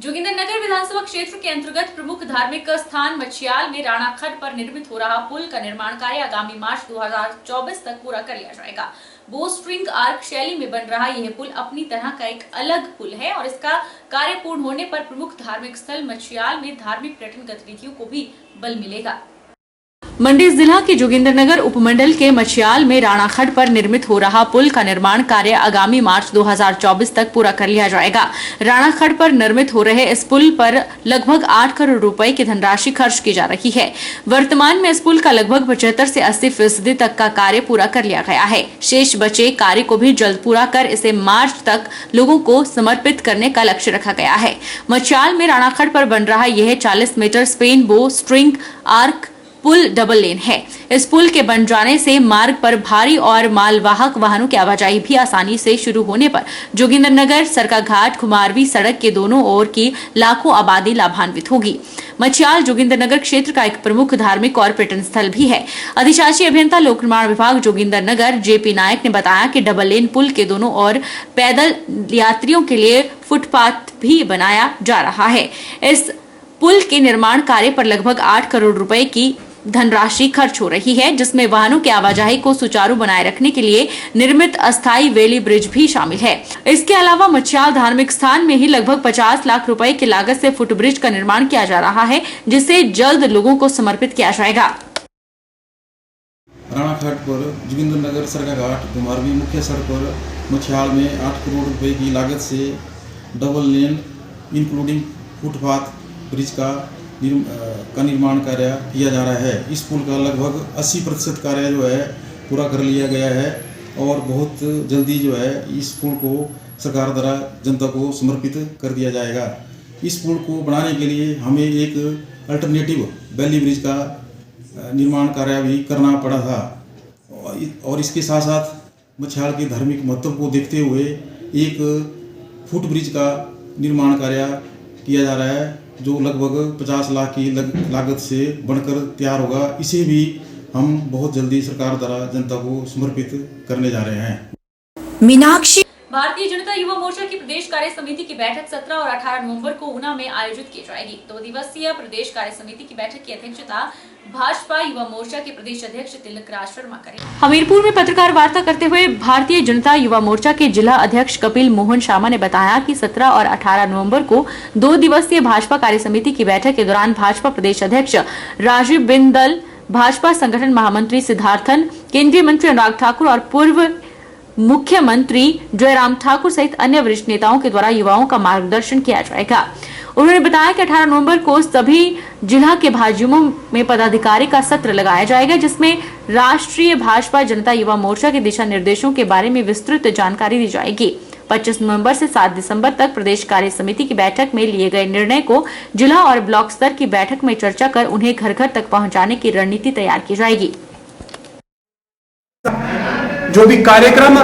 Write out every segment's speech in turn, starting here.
जोगिंदरनगर विधानसभा क्षेत्र के अंतर्गत प्रमुख धार्मिक स्थान मछियाल में राणा खड्ड पर निर्मित हो रहा पुल का निर्माण कार्य आगामी मार्च 2024 तक पूरा कर लिया जाएगा। बो स्ट्रिंग आर्क शैली में बन रहा यह पुल अपनी तरह का एक अलग पुल है और इसका कार्य पूर्ण होने पर प्रमुख धार्मिक स्थल मछियाल में धार्मिक पर्यटन गतिविधियों को भी बल मिलेगा। मंडी जिला के जोगिंदरनगर उपमंडल के मछियाल में राणा खड्ड पर निर्मित हो रहा पुल का निर्माण कार्य आगामी मार्च 2024 तक पूरा कर लिया जाएगा। राणा खड्ड पर निर्मित हो रहे इस पुल पर लगभग 8 करोड़ रुपए की धनराशि खर्च की जा रही है। वर्तमान में इस पुल का लगभग 75 से 80% तक का कार्य पूरा कर लिया गया है। शेष बचे कार्य को भी जल्द पूरा कर इसे मार्च तक लोगों को समर्पित करने का लक्ष्य रखा गया है। मछियाल में राणा खड्ड पर बन रहा यह 40 मीटर स्पेन बो स्ट्रिंग आर्क पुल डबल लेन है। इस पुल के बन जाने से मार्ग पर भारी और मालवाहक वाहनों की आवाजाही भी आसानी से शुरू होने पर जोगिंदरनगर सरकाघाट कुमारवी सड़क के दोनों ओर की लाखों आबादी लाभान्वित होगी। मछियाल जोगिंदरनगर क्षेत्र का एक प्रमुख धार्मिक और पर्यटन स्थल भी है। अधिशासी अभियंता लोक निर्माण विभाग जोगिंदरनगर जेपी नायक ने बताया कि डबल लेन पुल के दोनों ओर पैदल यात्रियों के लिए फुटपाथ भी बनाया जा रहा है। इस पुल के निर्माण कार्य पर लगभग 8 करोड़ रुपए की धनराशि खर्च हो रही है, जिसमें वाहनों की आवाजाही को सुचारू बनाए रखने के लिए निर्मित अस्थायी वेली ब्रिज भी शामिल है। इसके अलावा मछियाल धार्मिक स्थान में ही लगभग 50 लाख रुपए की लागत से फुट ब्रिज का निर्माण किया जा रहा है, जिसे जल्द लोगों को समर्पित किया जाएगा। राणा खड्ड पर जोगिंदरनगर सरकाघाट कुमारवी मुख्य सड़क पर मछियाल में 8 करोड़ रुपए की लागत से double lane including footpath bridge का निर्माण कार्य किया जा रहा है। इस पुल का लगभग 80% कार्य जो है पूरा कर लिया गया है और बहुत जल्दी जो है इस पुल को सरकार द्वारा जनता को समर्पित कर दिया जाएगा। इस पुल को बनाने के लिए हमें एक अल्टरनेटिव वैली ब्रिज का निर्माण कार्य भी करना पड़ा था और इसके साथ साथ मछियाल के धार्मिक महत्व को देखते हुए एक फुट ब्रिज का निर्माण कार्य किया जा रहा है, जो लगभग 50 लाख की लागत से बनकर तैयार होगा। इसे भी हम बहुत जल्दी सरकार द्वारा जनता को समर्पित करने जा रहे हैं। मीनाक्षी भारतीय जनता युवा मोर्चा की प्रदेश कार्य समिति की बैठक 17 और 18 नवंबर को ऊना में आयोजित की जाएगी। 2 दिवसीय प्रदेश कार्य समिति की बैठक की अध्यक्षता भाजपा युवा मोर्चा के प्रदेश अध्यक्ष तिलक राज शर्मा करेंगे। हमीरपुर में पत्रकार वार्ता करते हुए भारतीय जनता युवा मोर्चा के जिला अध्यक्ष कपिल मोहन शर्मा ने बताया कि 17 और 18 नवंबर को 2 दिवसीय भाजपा कार्य समिति की बैठक के दौरान भाजपा प्रदेश अध्यक्ष राजीव बिंदल, भाजपा संगठन महामंत्री सिद्धार्थन, केंद्रीय मंत्री अनुराग ठाकुर और पूर्व मुख्यमंत्री जयराम ठाकुर सहित अन्य वरिष्ठ नेताओं के द्वारा युवाओं का मार्गदर्शन किया जाएगा। उन्होंने बताया कि 18 नवंबर को सभी जिला के भाजयुमों में पदाधिकारी का सत्र लगाया जाएगा, जिसमें राष्ट्रीय भाजपा जनता युवा मोर्चा के दिशा निर्देशों के बारे में विस्तृत जानकारी दी जाएगी। 25 नवंबर से 7 दिसंबर तक प्रदेश कार्य समिति की बैठक में लिए गए निर्णय को जिला और ब्लॉक स्तर की बैठक में चर्चा कर उन्हें घर घर तक पहुँचाने की रणनीति तैयार की जाएगी। जो भी कार्यक्रम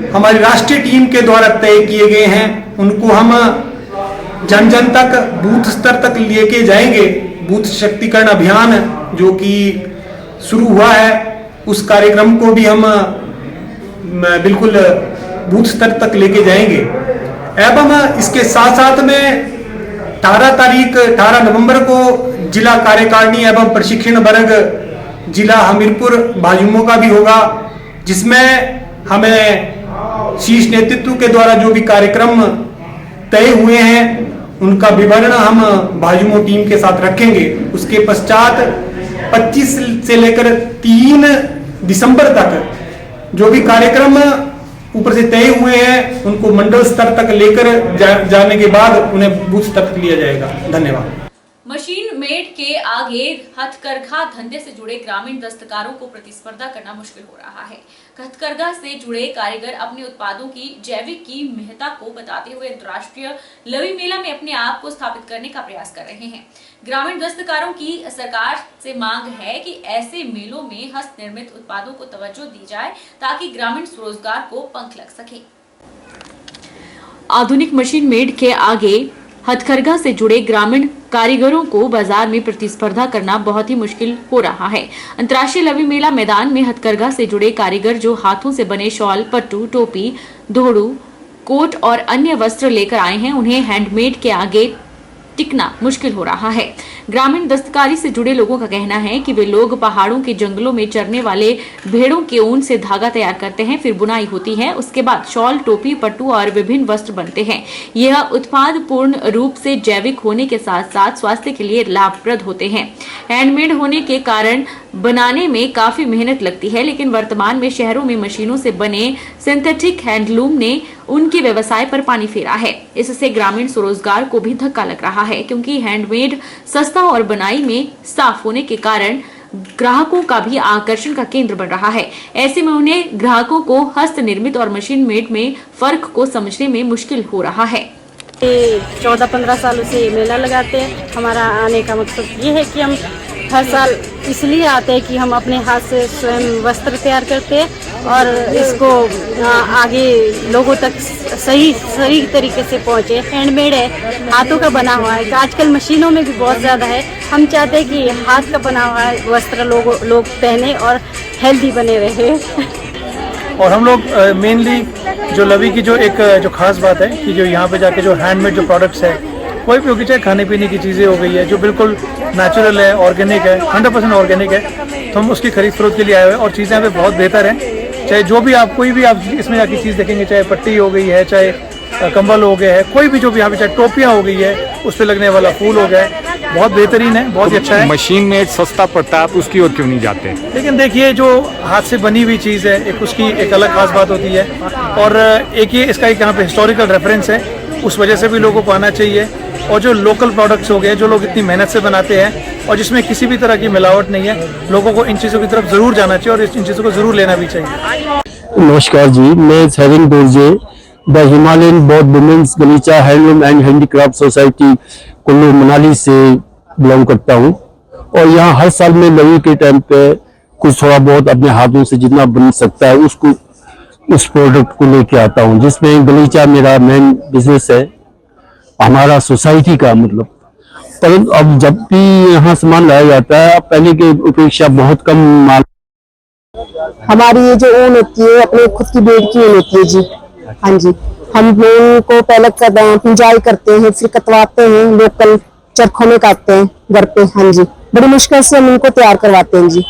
हमारी राष्ट्रीय टीम के द्वारा तय किए गए हैं उनको हम जन जन तक बूथ स्तर तक लेके जाएंगे। बूथ शक्तिकरण अभियान जो कि शुरू हुआ है उस कार्यक्रम को भी हम बिल्कुल बूथ स्तर तक लेके जाएंगे एवं इसके साथ साथ में 18 नवंबर को जिला कार्यकारिणी एवं प्रशिक्षण वर्ग जिला हमीरपुर भाजयुमो का भी होगा, जिसमें हमें शीर्ष नेतृत्व के द्वारा जो भी कार्यक्रम तय हुए हैं उनका विवरण हम भाजयुमो टीम के साथ रखेंगे। उसके पश्चात 25 से लेकर 3 दिसंबर तक जो भी कार्यक्रम ऊपर से तय हुए हैं उनको मंडल स्तर तक लेकर जाने के बाद उन्हें बूथ स्तर तक लिया जाएगा। धन्यवाद। मशीन मेड के आगे हथकरघा धंधे से जुड़े ग्रामीण दस्तकारों को प्रतिस्पर्धा करना मुश्किल हो रहा है। हथकरघा से जुड़े कारीगर अपने उत्पादों की जैविक की महत्ता को बताते हुए अंतर्राष्ट्रीय लवी मेला में अपने आप को स्थापित करने का प्रयास कर रहे हैं। ग्रामीण दस्तकारों की सरकार से मांग है कि ऐसे मेलों में हस्त निर्मित उत्पादों को तवज्जो दी जाए ताकि ग्रामीण स्वरोजगार को पंख लग सके। आधुनिक मशीन मेड के आगे हथकरघा से जुड़े ग्रामीण कारीगरों को बाजार में प्रतिस्पर्धा करना बहुत ही मुश्किल हो रहा है। अंतर्राष्ट्रीय लवी मेला मैदान में हथकरघा से जुड़े कारीगर जो हाथों से बने शॉल, पट्टू, टोपी, दोहड़ू, कोट और अन्य वस्त्र लेकर आए हैं, उन्हें हैंडमेड के आगे टिकना मुश्किल हो रहा है। ग्रामीण दस्तकारी से जुड़े लोगों का कहना है कि वे लोग पहाड़ों के जंगलों में चरने वाले भेड़ों के ऊन से धागा तैयार करते हैं, फिर बुनाई होती है, उसके बाद शॉल, टोपी, पट्टू और विभिन्न वस्त्र बनते हैं। यह उत्पाद पूर्ण रूप से जैविक होने के साथ साथ स्वास्थ्य के लिए लाभप्रद होते हैं। हैंडमेड होने के कारण बनाने में काफी मेहनत लगती है, लेकिन वर्तमान में शहरों में मशीनों से बने सिंथेटिक हैंडलूम ने उनके व्यवसाय पर पानी फेरा है। इससे ग्रामीण स्वरोजगार को भी धक्का लग रहा है, क्योंकि हैंडमेड सस्ता और बनाई में साफ होने के कारण ग्राहकों का भी आकर्षण का केंद्र बन रहा है। ऐसे में उन्हें ग्राहकों को हस्त निर्मित और मशीन मेड में फर्क को समझने में मुश्किल हो रहा है। 14-15 सालों से ये मेला लगाते हैं। हमारा आने का मकसद ये है कि हम हर साल इसलिए आते हैं कि हम अपने हाथ से स्वयं वस्त्र तैयार करते हैं और इसको आगे लोगों तक सही तरीके से पहुंचे। हैंडमेड है, हाथों का बना हुआ है। आजकल मशीनों में भी बहुत ज़्यादा है। हम चाहते हैं कि हाथ का बना हुआ वस्त्र लोग पहने और हेल्दी बने रहे। और हम लोग मेनली जो लवी की जो खास बात है कि जो यहाँ पे जाके जो हैंडमेड जो प्रोडक्ट्स है, कोई भी होगी, चाहे खाने पीने की चीज़ें हो गई है जो बिल्कुल नेचुरल है, ऑर्गेनिक है, 100% ऑर्गेनिक है, तो हम उसकी खरीद फरोख्त के लिए आए हुए हैं। और चीज़ें यहाँ पे बहुत बेहतर हैं। चाहे जो भी आप कोई भी आप इसमें जाके चीज़ देखेंगे, चाहे पट्टी हो गई है, चाहे कंबल हो गया है, कोई भी जो भी यहाँ पे, चाहे टोपियाँ हो गई है, उस पर लगने वाला फूल हो गया है, बहुत बेहतरीन है, बहुत ही अच्छा है। मशीन में सस्ता पड़ता है, आप उसकी ओर क्यों नहीं जाते? लेकिन देखिए, जो हाथ से बनी हुई चीज़ है, एक उसकी एक अलग खास बात होती है। और एक ये इसका एक यहाँ पे हिस्टोरिकल रेफरेंस है, उस वजह से भी लोगों को आना चाहिए। और जो लोकल प्रोडक्ट्स हो गए, जो लोग इतनी मेहनत से बनाते हैं और जिसमें किसी भी तरह की मिलावट नहीं है, लोगों को इन चीज़ों की तरफ ज़रूर जाना चाहिए और इन चीज़ों को ज़रूर लेना भी चाहिए। नमस्कार जी, मैं सेविंग दोरजे द हिमालयन बौद्ध वुमेन्स गलीचा handloom and handicraft society Kullu Manali से बिलोंग करता हूँ। और यहाँ हर साल में लवी के टाइम पे कुछ थोड़ा बहुत अपने हाथों से जितना बन सकता है उसको उस प्रोडक्ट को लेके आता हूँ, जिसमें गलीचा मेरा मेन बिजनेस है, हमारा सोसाइटी का मतलब। परंतु अब जब भी यहाँ सामान लाया जाता है, पहले की अपेक्षा बहुत कम माल। हमारी ये जो ऊन होती है अपने खुद की बेड की ऊन होती है जी। हाँ जी, हम ऊन को पहले पिंजाई करते हैं, फिर कटवाते हैं, लोकल चरखों में काटते हैं घर पे। हाँ जी, बड़ी मुश्किल से हम उनको तैयार करवाते हैं जी।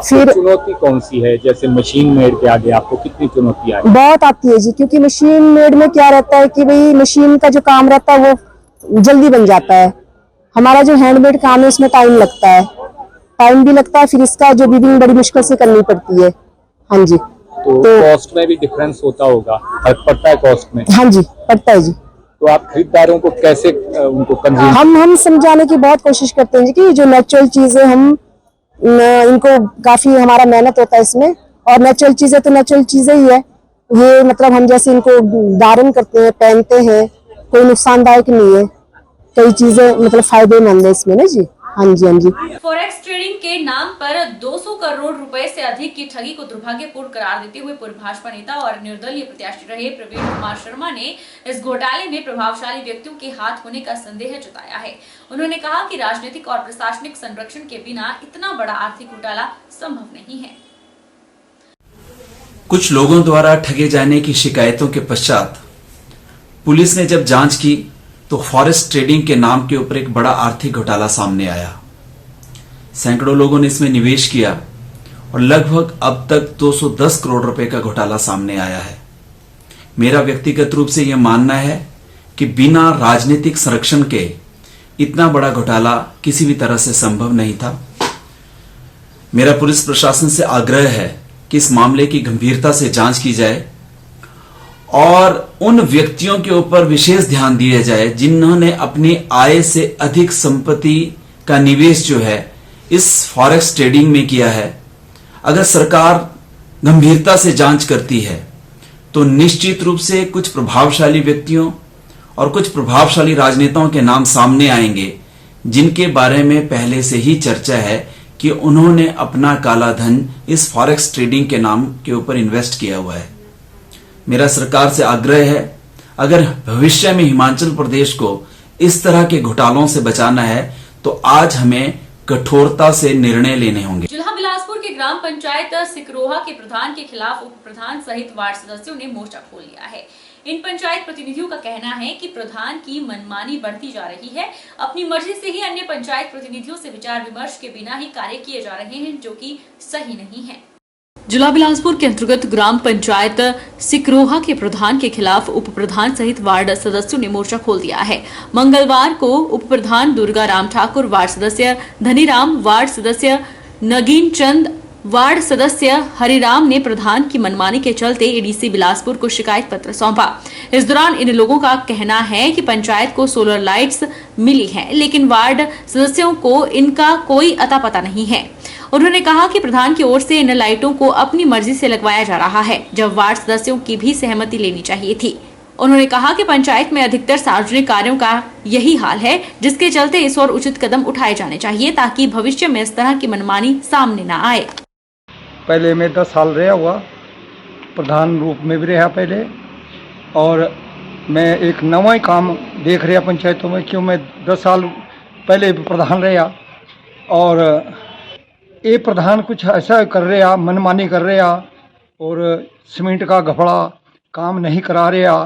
फिर चुनौती कौन सी है? जैसे मशीन मेड के आगे आपको कितनी चुनौती आई? बहुत आती है जी, क्योंकि मशीन मेड में क्या रहता है कि भाई मशीन का जो काम रहता है वो जल्दी बन जाता है। हमारा जो हैंडमेड काम है उसमें टाइम लगता है, फिर इसका जो वीविंग बड़ी मुश्किल से करनी पड़ती है। हाँ जी, तो कॉस्ट में भी डिफरेंस होता होगा, फर्क पड़ता है कॉस्ट में? हाँ जी, पड़ता है जी। तो आप खरीदारों को कैसे उनको कन्विंस? हम समझाने की बहुत कोशिश करते हैं जी कि जो नेचुरल चीजें हम इनको काफी हमारा मेहनत होता है इसमें, और नेचुरल चीजें तो नेचुरल चीजें ही है। ये मतलब हम जैसे इनको धारण करते हैं, पहनते हैं, कोई नुकसानदायक नहीं है, कई चीजें मतलब फायदेमंद है इसमें ना जी। हाँ जी, हाँ जी। फॉरेक्स ट्रेडिंग के नाम पर 200 करोड़ रुपए से अधिक की ठगी को दुर्भाग्यपूर्ण करार देते हुए पूर्व भाजपा नेता और निर्दलीय प्रत्याशी रहे प्रवीण कुमार शर्मा ने इस घोटाले में प्रभावशाली व्यक्तियों के हाथ होने का संदेह जताया है। उन्होंने कहा कि राजनीतिक और प्रशासनिक संरक्षण के बिना इतना बड़ा आर्थिक घोटाला संभव नहीं है। कुछ लोगों द्वारा ठगे जाने की शिकायतों के पश्चात पुलिस ने जब जांच की तो फॉरेस्ट ट्रेडिंग के नाम के ऊपर एक बड़ा आर्थिक घोटाला सामने आया। सैकड़ों लोगों ने इसमें निवेश किया और लगभग अब तक 210 करोड़ रुपए का घोटाला सामने आया है। मेरा व्यक्तिगत रूप से यह मानना है कि बिना राजनीतिक संरक्षण के इतना बड़ा घोटाला किसी भी तरह से संभव नहीं था। मेरा पुलिस प्रशासन से आग्रह है कि इस मामले की गंभीरता से जांच की जाए और उन व्यक्तियों के ऊपर विशेष ध्यान दिया जाए जिन्होंने अपनी आय से अधिक संपत्ति का निवेश जो है इस फॉरेक्स ट्रेडिंग में किया है। अगर सरकार गंभीरता से जांच करती है तो निश्चित रूप से कुछ प्रभावशाली व्यक्तियों और कुछ प्रभावशाली राजनेताओं के नाम सामने आएंगे जिनके बारे में पहले से ही चर्चा है कि उन्होंने अपना काला धन इस फॉरेक्स ट्रेडिंग के नाम के ऊपर इन्वेस्ट किया हुआ है। मेरा सरकार से आग्रह है, अगर भविष्य में हिमाचल प्रदेश को इस तरह के घोटालों से बचाना है तो आज हमें कठोरता से निर्णय लेने होंगे। जिला बिलासपुर के ग्राम पंचायत सिकरोहा के प्रधान के खिलाफ उप प्रधान सहित वार्ड सदस्यों ने मोर्चा खोल लिया है। इन पंचायत प्रतिनिधियों का कहना है कि प्रधान की मनमानी बढ़ती जा रही है। अपनी मर्जी से ही अन्य पंचायत प्रतिनिधियों से विचार विमर्श के बिना ही कार्य किए जा रहे हैं, जो कि सही नहीं है। जिला बिलासपुर के अंतर्गत ग्राम पंचायत सिकरोहा के प्रधान के खिलाफ उप प्रधान सहित वार्ड सदस्यों ने मोर्चा खोल दिया है। मंगलवार को उप प्रधान दुर्गा राम ठाकुर, वार्ड सदस्य धनीराम, वार्ड सदस्य नगीन चंद, वार्ड सदस्य हरिराम ने प्रधान की मनमानी के चलते एडीसी बिलासपुर को शिकायत पत्र सौंपा। इस दौरान इन लोगों का कहना है कि पंचायत को सोलर लाइट्स मिली हैं, लेकिन वार्ड सदस्यों को इनका कोई अता पता नहीं है। उन्होंने कहा कि प्रधान की ओर से इन लाइटों को अपनी मर्जी से लगवाया जा रहा है, जब वार्ड सदस्यों की भी सहमति लेनी चाहिए थी। उन्होंने कहा कि पंचायत में अधिकतर सार्वजनिक कार्यों का यही हाल है, जिसके चलते इस ओर उचित कदम उठाए जाने चाहिए ताकि भविष्य में इस तरह की मनमानी सामने न आए। पहले मैं 10 साल रहा हुआ, प्रधान रूप में भी रहा पहले, और मैं एक नवा ही काम देख रहा पंचायतों में, क्यों मैं 10 साल पहले प्रधान रहा और ये प्रधान कुछ ऐसा कर रहा, मनमानी कर रहा और सीमेंट का घपड़ा काम नहीं करा रहा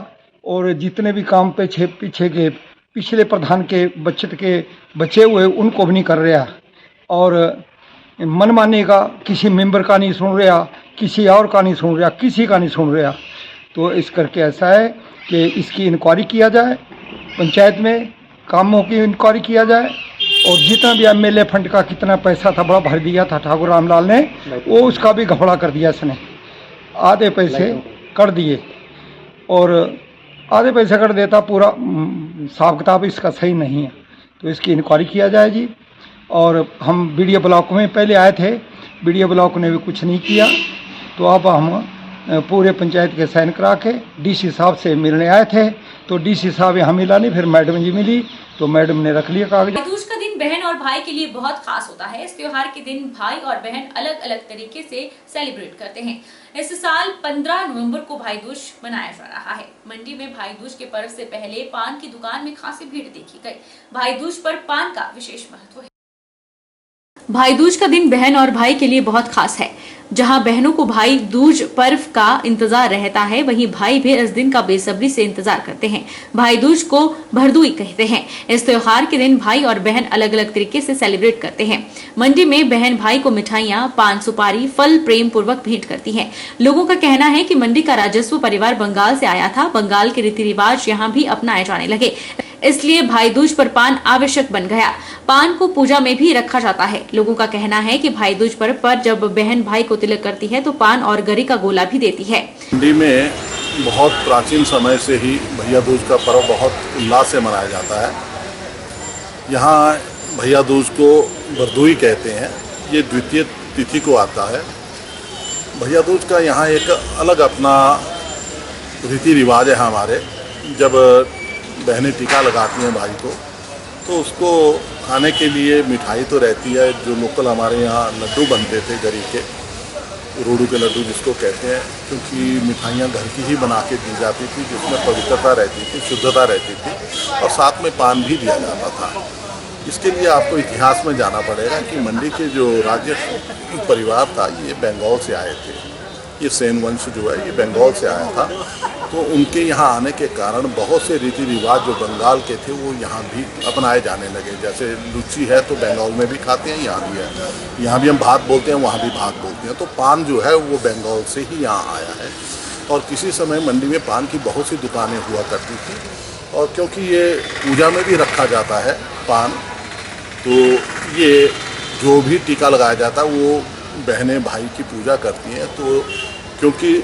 और जितने भी काम पीछे के पिछले प्रधान के बचत के बचे हुए उनको भी नहीं कर रहा और मनमानी का किसी मेंबर का नहीं सुन रहा, किसी और का नहीं सुन रहा, किसी का नहीं सुन रहा। तो इस करके ऐसा है कि इसकी इंक्वायरी किया जाए, पंचायत में कामों की इंक्वायरी किया जाए और जितना भी एमएलए फंड का कितना पैसा था बड़ा भर दिया था ठाकुर रामलाल ने, वो उसका भी घपला कर दिया इसने, आधे पैसे कर दिए और आधे पैसे कर देता, पूरा हिसाब किताब इसका सही नहीं है। तो इसकी इंक्वायरी किया जाए जी। और हम बीडीओ ब्लॉक में पहले आए थे, बीडीओ ब्लॉक ने भी कुछ नहीं किया, तो अब हम पूरे पंचायत के साइन करा के डीसी साहब से मिलने आए थे, तो डीसी साहब यहाँ मिला नहीं, फिर मैडम जी मिली तो मैडम ने रख लिया कागज। भाई दूज का दिन बहन और भाई के लिए बहुत खास होता है। इस त्योहार के दिन भाई और बहन अलग अलग तरीके से सेलिब्रेट करते हैं। इस साल 15 नवंबर को भाई दूज मनाया जा रहा है। मंडी में भाई दूज के पर्व से पहले पान की दुकान में खासी भीड़ देखी गई। भाई दूज पर पान का विशेष महत्व है। भाई दूज का दिन बहन और भाई के लिए बहुत खास है। जहां बहनों को भाई दूज पर्व का इंतजार रहता है, वहीं भाई भी इस दिन का बेसब्री से इंतजार करते हैं। भाई दूज को भरदुई कहते हैं। इस त्योहार के दिन भाई और बहन अलग अलग तरीके से सेलिब्रेट करते हैं। मंडी में बहन भाई को मिठाइयां, पान, सुपारी, फल प्रेम पूर्वक भेंट करती हैं। लोगों का कहना है कि मंडी का राजस्व परिवार बंगाल से आया था। बंगाल के रीति रिवाज यहाँ भी अपनाए जाने लगे, इसलिए भाई दूज पर पान आवश्यक बन गया। पान को पूजा में भी रखा जाता है। लोगों का कहना है कि भाई दूज पर्व पर जब बहन भाई को तिलक करती है तो पान और गरी का गोला भी देती है। मंडी में बहुत प्राचीन समय से ही भैया दूज का पर्व बहुत उल्लास से मनाया जाता है। यहाँ भैया दूज को बरदुई कहते हैं। ये द्वितीय तिथि को आता है। भैया दूज का यहाँ एक अलग अपना रीति रिवाज है हमारे। जब बहनें टीका लगाती हैं भाई को, तो उसको खाने के लिए मिठाई तो रहती है। जो लोकल हमारे यहाँ लड्डू बनते थे गरी के, रोडू के लड्डू जिसको कहते हैं, क्योंकि मिठाइयाँ घर की ही बना के दी जाती थी, जिसमें पवित्रता रहती थी, शुद्धता रहती थी और साथ में पान भी दिया जाता था। इसके लिए आपको इतिहास में जाना पड़ेगा कि मंडी के जो राज्य परिवार था ये बंगाल से आए थे। ये सेन वंश जो है ये बंगाल से आया था, तो उनके यहाँ आने के कारण बहुत से रीति रिवाज जो बंगाल के थे वो यहाँ भी अपनाए जाने लगे। जैसे लुच्ची है तो बंगाल में भी खाते हैं, यहाँ भी है। यहाँ भी हम भात बोलते हैं, वहाँ भी भात बोलते हैं। तो पान जो है वो बंगाल से ही यहाँ आया है। और किसी समय मंडी में पान की बहुत सी दुकानें हुआ करती थी, और क्योंकि ये पूजा में भी रखा जाता है पान, तो ये जो भी टीका लगाया जाता है वो बहनें भाई की पूजा करती हैं। तो क्योंकि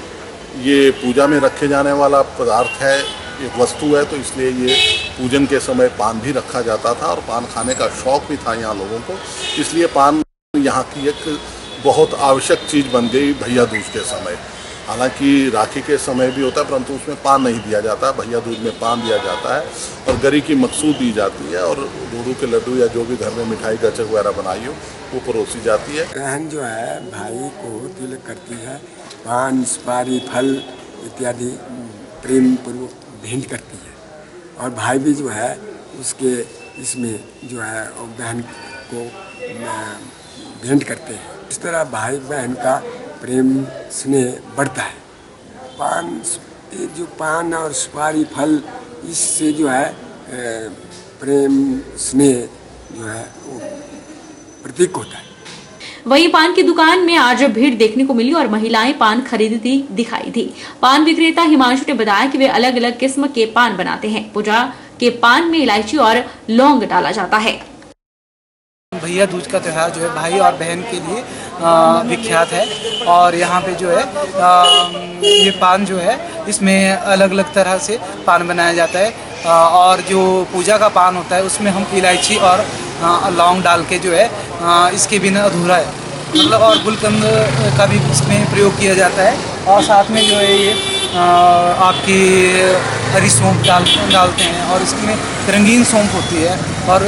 ये पूजा में रखे जाने वाला पदार्थ है, एक वस्तु है, तो इसलिए ये पूजन के समय पान भी रखा जाता था और पान खाने का शौक़ भी था यहाँ लोगों को। इसलिए पान यहाँ की एक बहुत आवश्यक चीज़ बन गई भैया दूज के समय। हालांकि राखी के समय भी होता है, परंतु उसमें पान नहीं दिया जाता। भैया दूज में पान दिया जाता है और गरी की मकसूद दी जाती है, और रोडू के लड्डू या जो भी घर में मिठाई गचक वगैरह बनाई हो वो परोसी जाती है। बहन जो है भाई को तिलक करती है, पान, सुपारी, फल इत्यादि प्रेम पूर्वक भेंट करती है, और भाई भी जो है उसके इसमें जो है बहन को भेंट करते हैं। इस तरह भाई बहन का प्रेम स्नेह बढ़ता है। पान ये जो पान और सुपारी फल, इससे जो है प्रेम स्नेह जो है वो प्रतीक होता है। वहीं पान की दुकान में आज भीड़ देखने को मिली और महिलाएं पान खरीदती दिखाई दी। पान विक्रेता हिमांशु ने बताया कि वे अलग अलग किस्म के पान बनाते हैं। पूजा के पान में इलायची और लौंग डाला जाता है। भैया दूज का त्यौहार जो है भाई और बहन के लिए विख्यात है और यहाँ पे जो है ये पान जो है इसमें अलग अलग तरह से पान बनाया जाता है और जो पूजा का पान होता है उसमें हम इलायची और लौंग डाल के जो है इसके बिना अधूरा है, मतलब और गुलकंद का भी इसमें प्रयोग किया जाता है और साथ में जो है ये आपकी हरी सौंफ डालते हैं और इसमें रंगीन सौंफ होती है और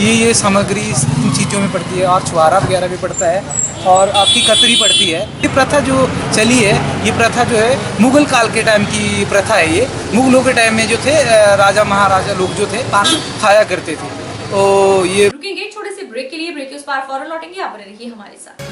ये सामग्री इन चीज़ों में पड़ती है और छुआरा वगैरह भी पड़ता है और आपकी कतरी पड़ती है। ये प्रथा जो चली है, ये प्रथा जो है मुगल काल के टाइम की प्रथा है। ये मुगलों के टाइम में जो थे राजा महाराजा लोग जो थे पान खाया करते थे। तो ये रुकेंगे छोटे से ब्रेक के लिए, ब्रेक के उस पार फौरन लौटेंगे। आप बने रहिए हमारे साथ।